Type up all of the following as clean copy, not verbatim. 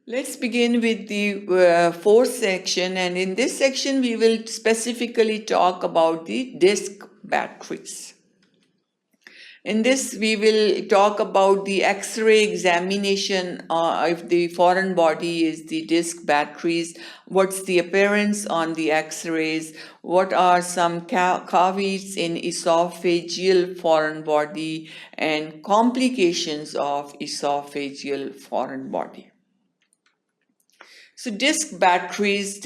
Let's begin with the fourth section, and in this section we will specifically talk about the disc batteries. In this, we will talk about the X-ray examination if the foreign body is the disc batteries, what's the appearance on the X-rays, what are some cavities in esophageal foreign body, and complications of esophageal foreign body. So disc batteries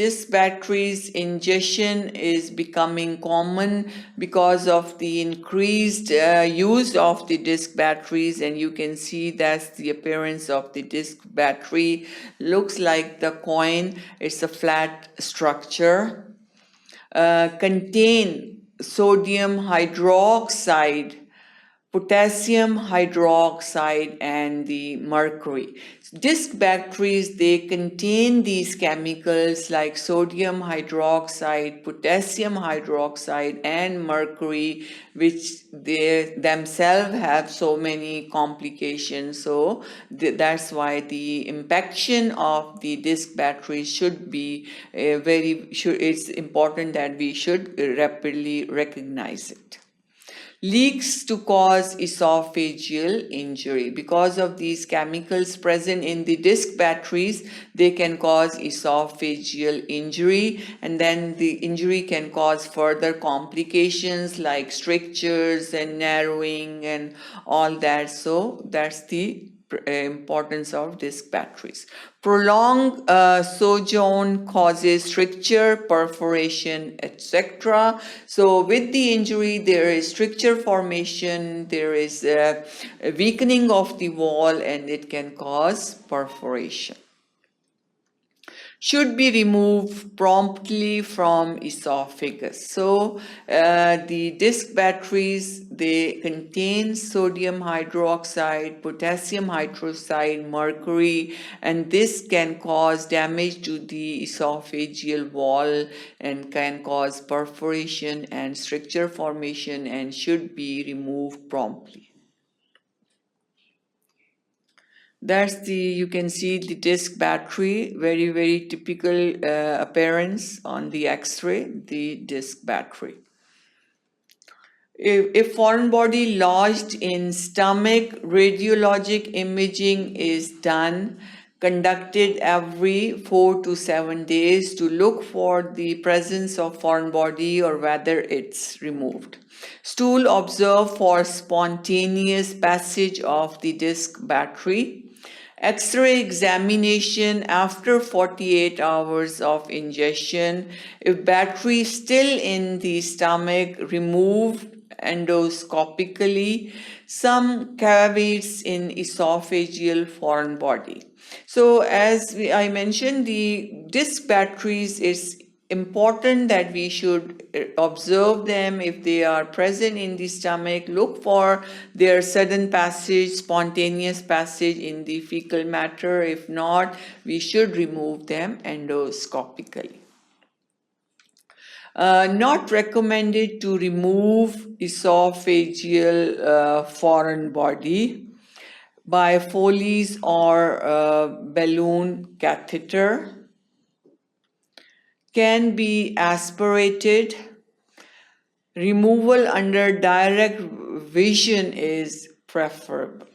ingestion is becoming common because of the increased use of the disc batteries, and you can see that's the appearance of the disc battery. Looks like the coin. It's a flat structure. Contain sodium hydroxide, potassium hydroxide, and the mercury. Disc batteries, they contain these chemicals like sodium hydroxide, potassium hydroxide, and mercury, which they themselves have so many complications. So that's why the impaction of the disc batteries should be it's important that we should rapidly recognize it. Leaks to cause esophageal injury. Because of these chemicals present in the disc batteries, they can cause esophageal injury, and then the injury can cause further complications like strictures and narrowing and all that. So that's the importance of disc batteries. Prolonged sojourn causes stricture, perforation, etc. So with the injury, there is stricture formation, there is a weakening of the wall, and it can cause perforation. Should be removed promptly from esophagus. So the disc batteries, they contain sodium hydroxide, potassium hydroxide, mercury, and this can cause damage to the esophageal wall and can cause perforation and stricture formation and should be removed promptly. That's you can see the disc battery, very typical appearance on the X-ray, the disc battery. If foreign body lodged in stomach, radiologic imaging is done, conducted every 4 to 7 days to look for the presence of foreign body or whether it's removed. Stool observed for spontaneous passage of the disc battery. X-ray examination after 48 hours of ingestion. If battery still in the stomach, removed endoscopically. Some cavities in esophageal foreign body. So as I mentioned, the disc batteries is important that we should observe them if they are present in the stomach. Look for their sudden passage, spontaneous passage in the fecal matter. If not, we should remove them endoscopically. Not recommended to remove esophageal foreign body by Foley's or balloon catheter. Can be aspirated. Removal under direct vision is preferable.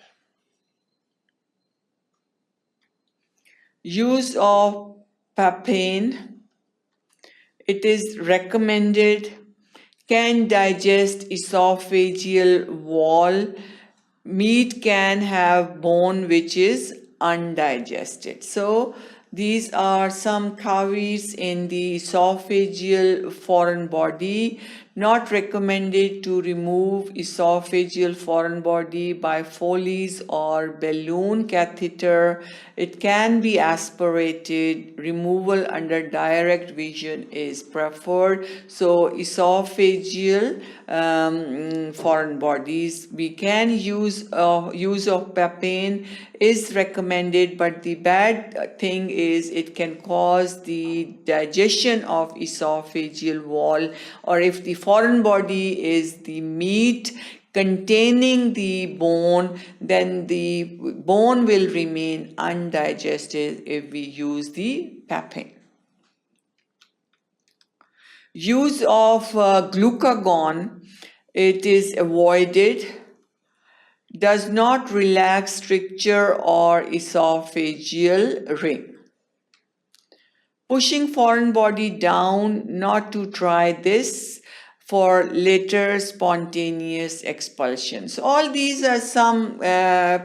Use of papain. It is recommended. Can digest esophageal wall. Meat can have bone which is undigested. So these are some cavities in the esophageal foreign body. Not recommended to remove esophageal foreign body by Foley's or balloon catheter. It can be aspirated. Removal under direct vision is preferred. So esophageal foreign bodies, we can use of papain is recommended, but the bad thing is it can cause the digestion of esophageal wall, or if the foreign body is the meat, containing the bone, then the bone will remain undigested if we use the papain. Use of glucagon, it is avoided, does not relax stricture or esophageal ring. Pushing foreign body down, not to try this for later spontaneous expulsion. So all these are some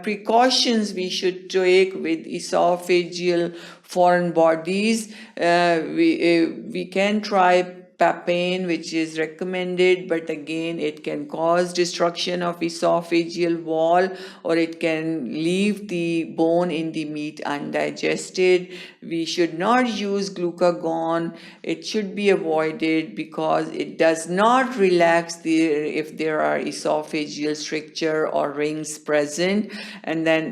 precautions we should take with esophageal foreign bodies. We can try papain, which is recommended, but again it can cause destruction of esophageal wall, or it can leave the bone in the meat undigested. We should not use glucagon. It should be avoided because it does not relax if there are esophageal stricture or rings present, and then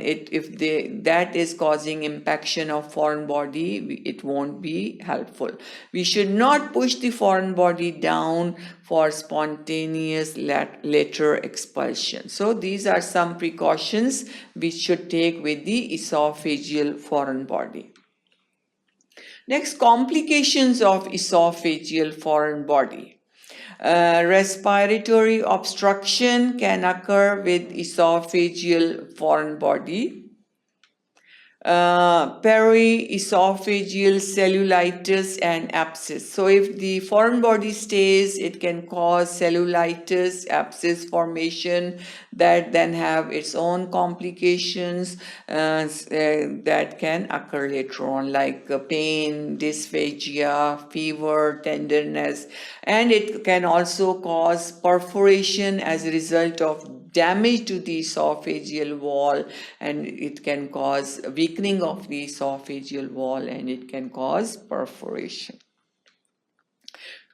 that is causing impaction of foreign body, it won't be helpful. We should not push the foreign body down for spontaneous later expulsion. So these are some precautions we should take with the esophageal foreign body. Next, complications of esophageal foreign body. Respiratory obstruction can occur with esophageal foreign body. Periesophageal cellulitis and abscess. So if the foreign body stays, it can cause cellulitis, abscess formation that then have its own complications that can occur later on, like pain, dysphagia, fever, tenderness, and it can also cause perforation as a result of damage to the esophageal wall, and it can cause weakening of the esophageal wall, and it can cause perforation.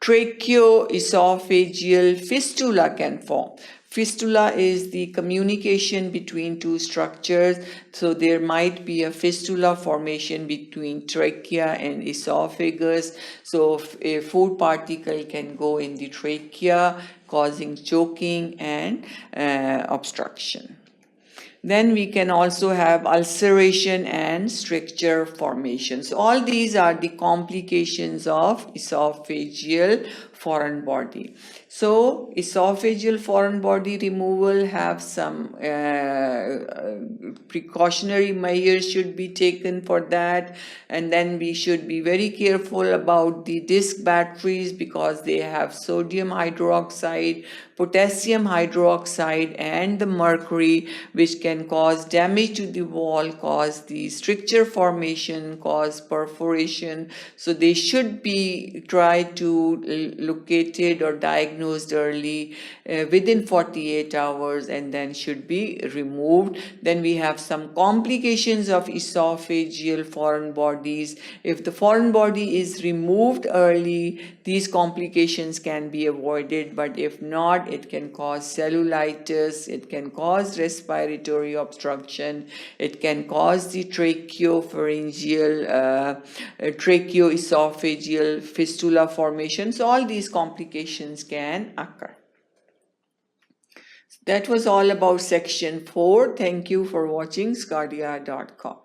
Tracheoesophageal fistula can form. Fistula is the communication between two structures, so there might be a fistula formation between trachea and esophagus. So a food particle can go in the trachea, causing choking and obstruction. Then we can also have ulceration and stricture formation. So all these are the complications of esophageal foreign body. So esophageal foreign body removal have some precautionary measures should be taken for that, and then we should be very careful about the disc batteries because they have sodium hydroxide, potassium hydroxide and the mercury, which can cause damage to the wall, cause the stricture formation, cause perforation. So they should be tried to located or diagnosed early within 48 hours and then should be removed. Then we have some complications of esophageal foreign bodies. If the foreign body is removed early, these complications can be avoided, but if not, it can cause cellulitis, it can cause respiratory obstruction, it can cause the tracheoesophageal fistula formation. So all these complications can occur. That was all about section 4. Thank you for watching sqadia.com.